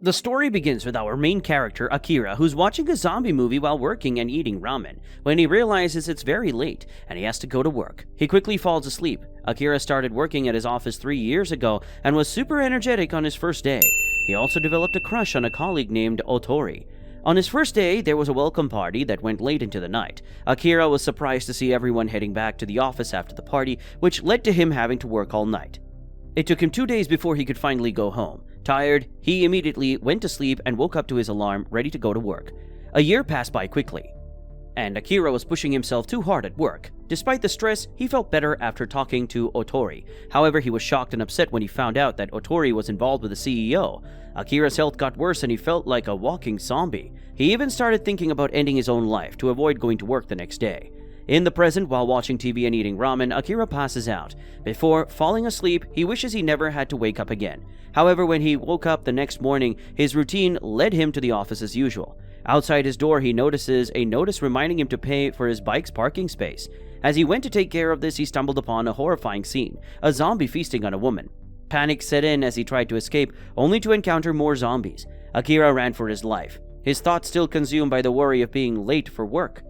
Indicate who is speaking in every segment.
Speaker 1: The story begins with our main character, Akira, who's watching a zombie movie while working and eating ramen, when he realizes it's very late and he has to go to work. He quickly falls asleep. Akira started working at his office 3 years ago and was super energetic on his first day. He also developed a crush on a colleague named Otori. On his first day, there was a welcome party that went late into the night. Akira was surprised to see everyone heading back to the office after the party, which led to him having to work all night. It took him 2 days before he could finally go home. Tired, he immediately went to sleep and woke up to his alarm, ready to go to work. A year passed by quickly, and Akira was pushing himself too hard at work. Despite the stress, he felt better after talking to Otori. However, he was shocked and upset when he found out that Otori was involved with the CEO. Akira's health got worse and he felt like a walking zombie. He even started thinking about ending his own life to avoid going to work the next day. In the present, while watching TV and eating ramen, Akira passes out. Before falling asleep, he wishes he never had to wake up again. However, when he woke up the next morning, his routine led him to the office as usual. Outside his door, he notices a notice reminding him to pay for his bike's parking space. As he went to take care of this, he stumbled upon a horrifying scene, a zombie feasting on a woman. Panic set in as he tried to escape, only to encounter more zombies. Akira ran for his life, his thoughts still consumed by the worry of being late for work.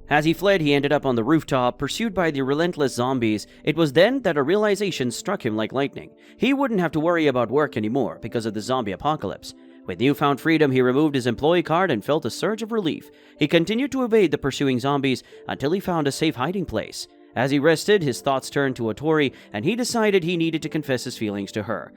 Speaker 1: As he fled, he ended up on the rooftop, pursued by the relentless zombies. It was then that a realization struck him like lightning. He wouldn't have to worry about work anymore because of the zombie apocalypse. With newfound freedom, he removed his employee card and felt a surge of relief. He continued to evade the pursuing zombies until he found a safe hiding place. As he rested, his thoughts turned to Otori, and he decided he needed to confess his feelings to her.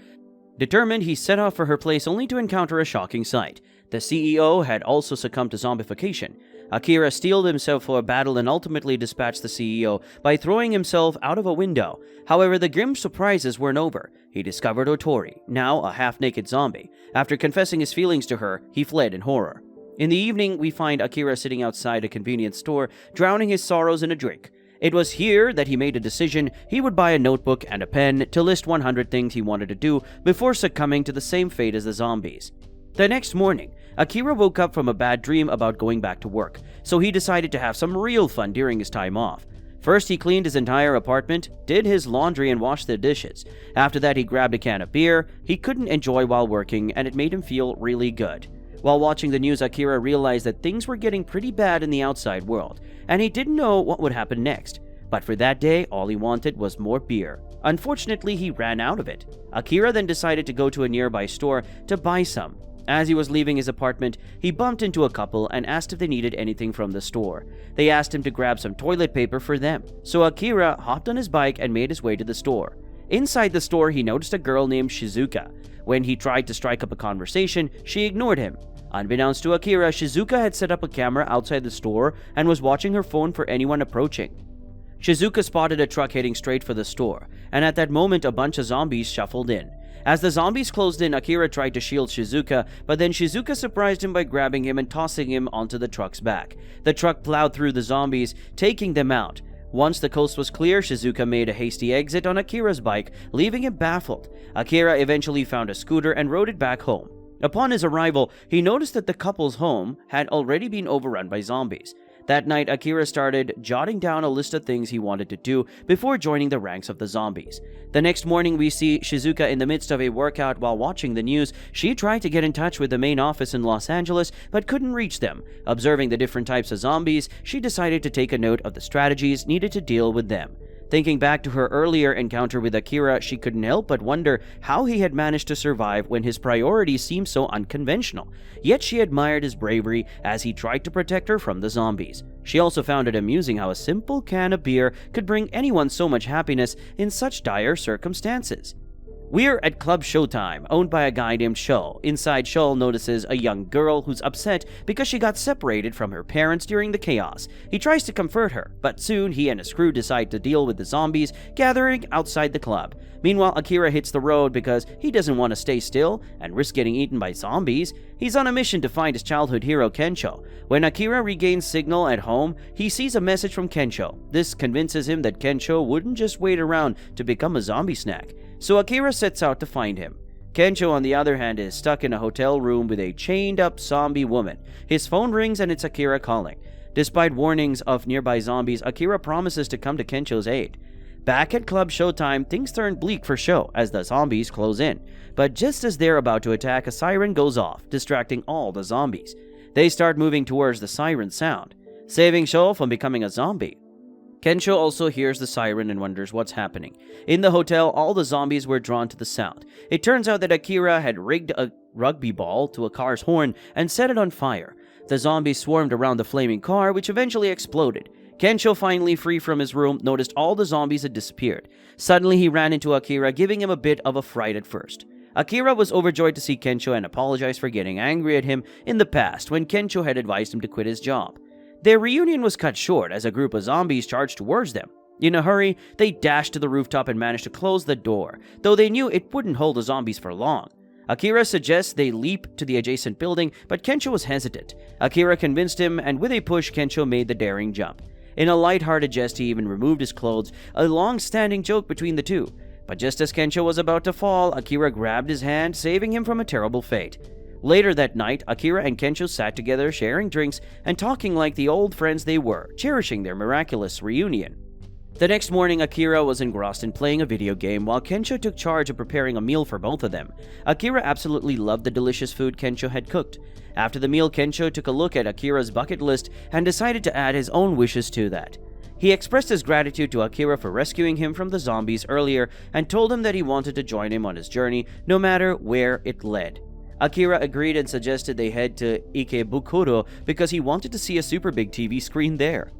Speaker 1: Determined, he set off for her place only to encounter a shocking sight. The CEO had also succumbed to zombification. Akira steeled himself for a battle and ultimately dispatched the CEO by throwing himself out of a window. However, the grim surprises weren't over. He discovered Otori, now a half-naked zombie. After confessing his feelings to her, he fled in horror. In the evening, we find Akira sitting outside a convenience store, drowning his sorrows in a drink. It was here that he made a decision. He would buy a notebook and a pen to list 100 things he wanted to do before succumbing to the same fate as the zombies. The next morning, Akira woke up from a bad dream about going back to work, so he decided to have some real fun during his time off. First, he cleaned his entire apartment, did his laundry, and washed the dishes. After that, he grabbed a can of beer he couldn't enjoy while working, and it made him feel really good. While watching the news, Akira realized that things were getting pretty bad in the outside world, and he didn't know what would happen next. But for that day, all he wanted was more beer. Unfortunately, he ran out of it. Akira then decided to go to a nearby store to buy some. As he was leaving his apartment, he bumped into a couple and asked if they needed anything from the store. They asked him to grab some toilet paper for them, so Akira hopped on his bike and made his way to the store. Inside the store, he noticed a girl named Shizuka. When he tried to strike up a conversation, she ignored him. Unbeknownst to Akira, Shizuka had set up a camera outside the store and was watching her phone for anyone approaching. Shizuka spotted a truck heading straight for the store, and at that moment a bunch of zombies shuffled in. As the zombies closed in, Akira tried to shield Shizuka, but then Shizuka surprised him by grabbing him and tossing him onto the truck's back. The truck plowed through the zombies, taking them out. Once the coast was clear, Shizuka made a hasty exit on Akira's bike, leaving him baffled. Akira eventually found a scooter and rode it back home. Upon his arrival, he noticed that the couple's home had already been overrun by zombies. That night, Akira started jotting down a list of things he wanted to do before joining the ranks of the zombies. The next morning, we see Shizuka in the midst of a workout while watching the news. She tried to get in touch with the main office in Los Angeles, but couldn't reach them. Observing the different types of zombies, she decided to take a note of the strategies needed to deal with them. Thinking back to her earlier encounter with Akira, she couldn't help but wonder how he had managed to survive when his priorities seemed so unconventional. Yet she admired his bravery as he tried to protect her from the zombies. She also found it amusing how a simple can of beer could bring anyone so much happiness in such dire circumstances. We're at Club Showtime, owned by a guy named Sho. Inside, Sho notices a young girl who's upset because she got separated from her parents during the chaos. He tries to comfort her, but soon he and his crew decide to deal with the zombies gathering outside the club. Meanwhile, Akira hits the road because he doesn't want to stay still and risk getting eaten by zombies. He's on a mission to find his childhood hero, Kencho. When Akira regains signal at home, he sees a message from Kencho. This convinces him that Kencho wouldn't just wait around to become a zombie snack. So Akira sets out to find him. Kencho, on the other hand, is stuck in a hotel room with a chained-up zombie woman. His phone rings and it's Akira calling. Despite warnings of nearby zombies, Akira promises to come to Kencho's aid. Back at Club Showtime, things turn bleak for Sho as the zombies close in. But just as they're about to attack, a siren goes off, distracting all the zombies. They start moving towards the siren sound, saving Sho from becoming a zombie. Kencho also hears the siren and wonders what's happening. In the hotel, all the zombies were drawn to the sound. It turns out that Akira had rigged a rugby ball to a car's horn and set it on fire. The zombies swarmed around the flaming car, which eventually exploded. Kencho, finally free from his room, noticed all the zombies had disappeared. Suddenly, he ran into Akira, giving him a bit of a fright at first. Akira was overjoyed to see Kencho and apologized for getting angry at him in the past when Kencho had advised him to quit his job. Their reunion was cut short as a group of zombies charged towards them. In a hurry, they dashed to the rooftop and managed to close the door, though they knew it wouldn't hold the zombies for long. Akira suggests they leap to the adjacent building, but Kencho was hesitant. Akira convinced him, and with a push, Kencho made the daring jump. In a light-hearted jest, he even removed his clothes, a long-standing joke between the two. But just as Kencho was about to fall, Akira grabbed his hand, saving him from a terrible fate. Later that night, Akira and Kencho sat together, sharing drinks and talking like the old friends they were, cherishing their miraculous reunion. The next morning, Akira was engrossed in playing a video game while Kencho took charge of preparing a meal for both of them. Akira absolutely loved the delicious food Kencho had cooked. After the meal, Kencho took a look at Akira's bucket list and decided to add his own wishes to that. He expressed his gratitude to Akira for rescuing him from the zombies earlier and told him that he wanted to join him on his journey no matter where it led. Akira agreed and suggested they head to Ikebukuro because he wanted to see a super big TV screen there.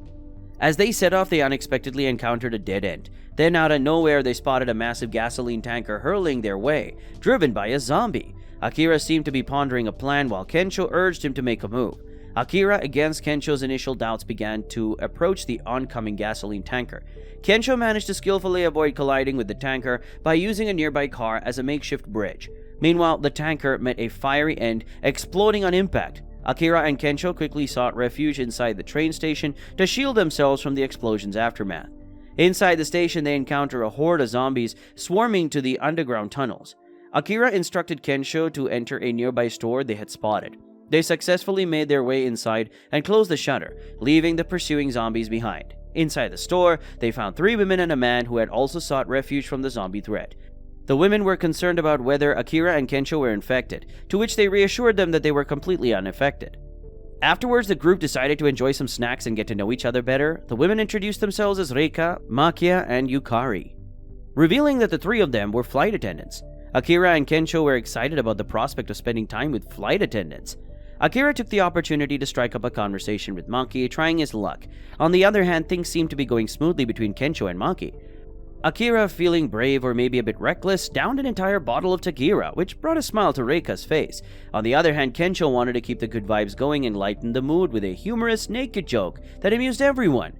Speaker 1: As they set off, they unexpectedly encountered a dead end. Then out of nowhere, they spotted a massive gasoline tanker hurling their way, driven by a zombie. Akira seemed to be pondering a plan while Kencho urged him to make a move. Akira, against Kencho's initial doubts, began to approach the oncoming gasoline tanker. Kencho managed to skillfully avoid colliding with the tanker by using a nearby car as a makeshift bridge. Meanwhile, the tanker met a fiery end, exploding on impact. Akira and Kencho quickly sought refuge inside the train station to shield themselves from the explosion's aftermath. Inside the station, they encounter a horde of zombies swarming to the underground tunnels. Akira instructed Kencho to enter a nearby store they had spotted. They successfully made their way inside and closed the shutter, leaving the pursuing zombies behind. Inside the store, they found 3 women and a man who had also sought refuge from the zombie threat. The women were concerned about whether Akira and Kencho were infected, to which they reassured them that they were completely unaffected. Afterwards, the group decided to enjoy some snacks and get to know each other better. The women introduced themselves as Reika, Makia, and Yukari, revealing that the 3 of them were flight attendants. Akira and Kencho were excited about the prospect of spending time with flight attendants. Akira took the opportunity to strike up a conversation with Maki, trying his luck. On the other hand, things seemed to be going smoothly between Kencho and Maki. Akira, feeling brave or maybe a bit reckless, downed an entire bottle of tequila, which brought a smile to Reika's face. On the other hand, Kencho wanted to keep the good vibes going and lighten the mood with a humorous naked joke that amused everyone.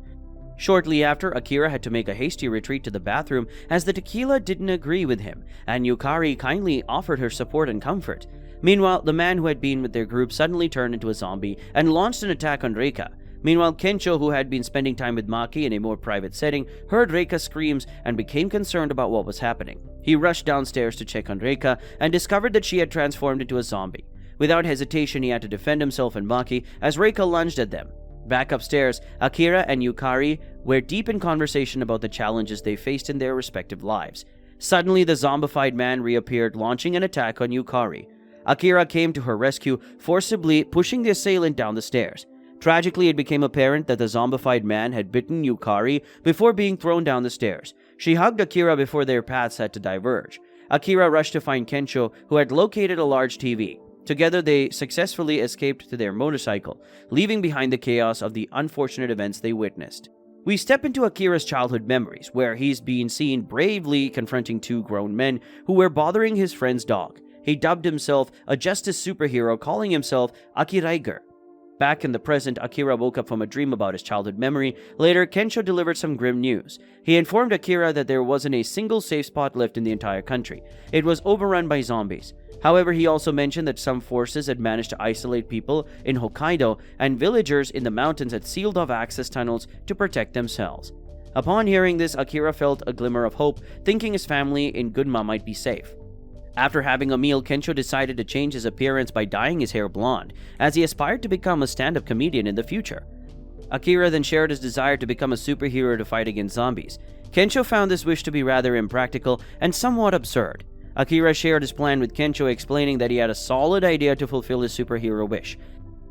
Speaker 1: Shortly after, Akira had to make a hasty retreat to the bathroom as the tequila didn't agree with him, and Yukari kindly offered her support and comfort. Meanwhile, the man who had been with their group suddenly turned into a zombie and launched an attack on Reika. Meanwhile, Kencho, who had been spending time with Maki in a more private setting, heard Reika's screams and became concerned about what was happening. He rushed downstairs to check on Reika and discovered that she had transformed into a zombie. Without hesitation, he had to defend himself and Maki as Reika lunged at them. Back upstairs, Akira and Yukari were deep in conversation about the challenges they faced in their respective lives. Suddenly, the zombified man reappeared, launching an attack on Yukari. Akira came to her rescue, forcibly pushing the assailant down the stairs. Tragically, it became apparent that the zombified man had bitten Yukari before being thrown down the stairs. She hugged Akira before their paths had to diverge. Akira rushed to find Kencho, who had located a large TV. Together, they successfully escaped to their motorcycle, leaving behind the chaos of the unfortunate events they witnessed. We step into Akira's childhood memories, where he's been seen bravely confronting 2 grown men who were bothering his friend's dog. He dubbed himself a justice superhero, calling himself Akiraiger. Back in the present, Akira woke up from a dream about his childhood memory. Later, Kencho delivered some grim news. He informed Akira that there wasn't a single safe spot left in the entire country. It was overrun by zombies. However, he also mentioned that some forces had managed to isolate people in Hokkaido, and villagers in the mountains had sealed off access tunnels to protect themselves. Upon hearing this, Akira felt a glimmer of hope, thinking his family in Gunma might be safe. After having a meal, Kencho decided to change his appearance by dyeing his hair blonde, as he aspired to become a stand-up comedian in the future. Akira then shared his desire to become a superhero to fight against zombies. Kencho found this wish to be rather impractical and somewhat absurd. Akira shared his plan with Kencho, explaining that he had a solid idea to fulfill his superhero wish.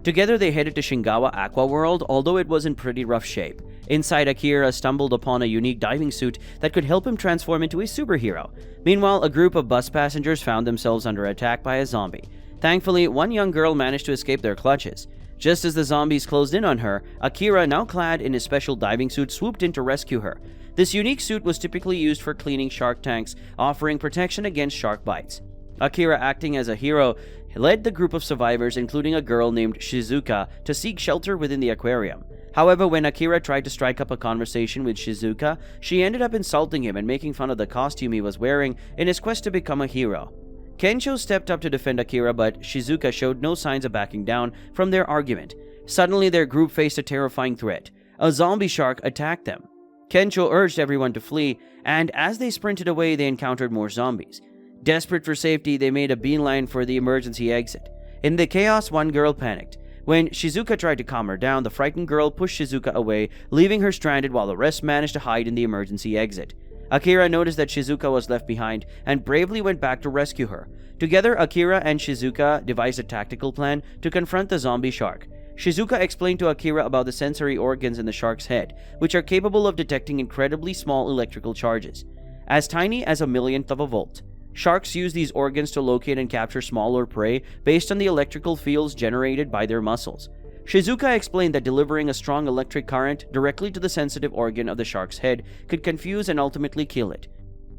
Speaker 1: Together they headed to Shingawa Aqua World, although it was in pretty rough shape. Inside, Akira stumbled upon a unique diving suit that could help him transform into a superhero. Meanwhile, a group of bus passengers found themselves under attack by a zombie. Thankfully, one young girl managed to escape their clutches. Just as the zombies closed in on her, Akira, now clad in his special diving suit, swooped in to rescue her. This unique suit was typically used for cleaning shark tanks, offering protection against shark bites. Akira, acting as a hero, led the group of survivors, including a girl named Shizuka, to seek shelter within the aquarium. However, when Akira tried to strike up a conversation with Shizuka, she ended up insulting him and making fun of the costume he was wearing in his quest to become a hero. Kencho stepped up to defend Akira, but Shizuka showed no signs of backing down from their argument. Suddenly, their group faced a terrifying threat. A zombie shark attacked them. Kencho urged everyone to flee, and as they sprinted away, they encountered more zombies. Desperate for safety, they made a beeline for the emergency exit. In the chaos, one girl panicked. When Shizuka tried to calm her down, the frightened girl pushed Shizuka away, leaving her stranded while the rest managed to hide in the emergency exit. Akira noticed that Shizuka was left behind and bravely went back to rescue her. Together, Akira and Shizuka devised a tactical plan to confront the zombie shark. Shizuka explained to Akira about the sensory organs in the shark's head, which are capable of detecting incredibly small electrical charges, as tiny as a millionth of a volt. Sharks use these organs to locate and capture smaller prey based on the electrical fields generated by their muscles. Shizuka explained that delivering a strong electric current directly to the sensitive organ of the shark's head could confuse and ultimately kill it.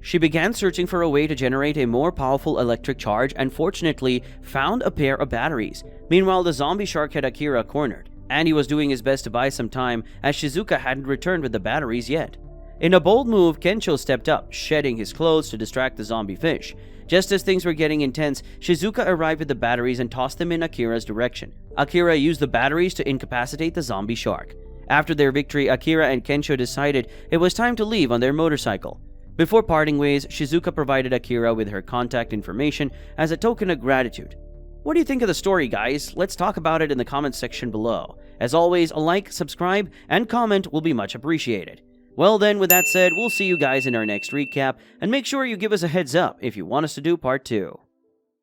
Speaker 1: She began searching for a way to generate a more powerful electric charge and fortunately found a pair of batteries. Meanwhile, the zombie shark had Akira cornered, and he was doing his best to buy some time as Shizuka hadn't returned with the batteries yet. In a bold move, Kencho stepped up, shedding his clothes to distract the zombie fish. Just as things were getting intense, Shizuka arrived with the batteries and tossed them in Akira's direction. Akira used the batteries to incapacitate the zombie shark. After their victory, Akira and Kencho decided it was time to leave on their motorcycle. Before parting ways, Shizuka provided Akira with her contact information as a token of gratitude. What do you think of the story, guys? Let's talk about it in the comments section below. As always, a like, subscribe, and comment will be much appreciated. Well then, with that said, we'll see you guys in our next recap, and make sure you give us a heads up if you want us to do part 2.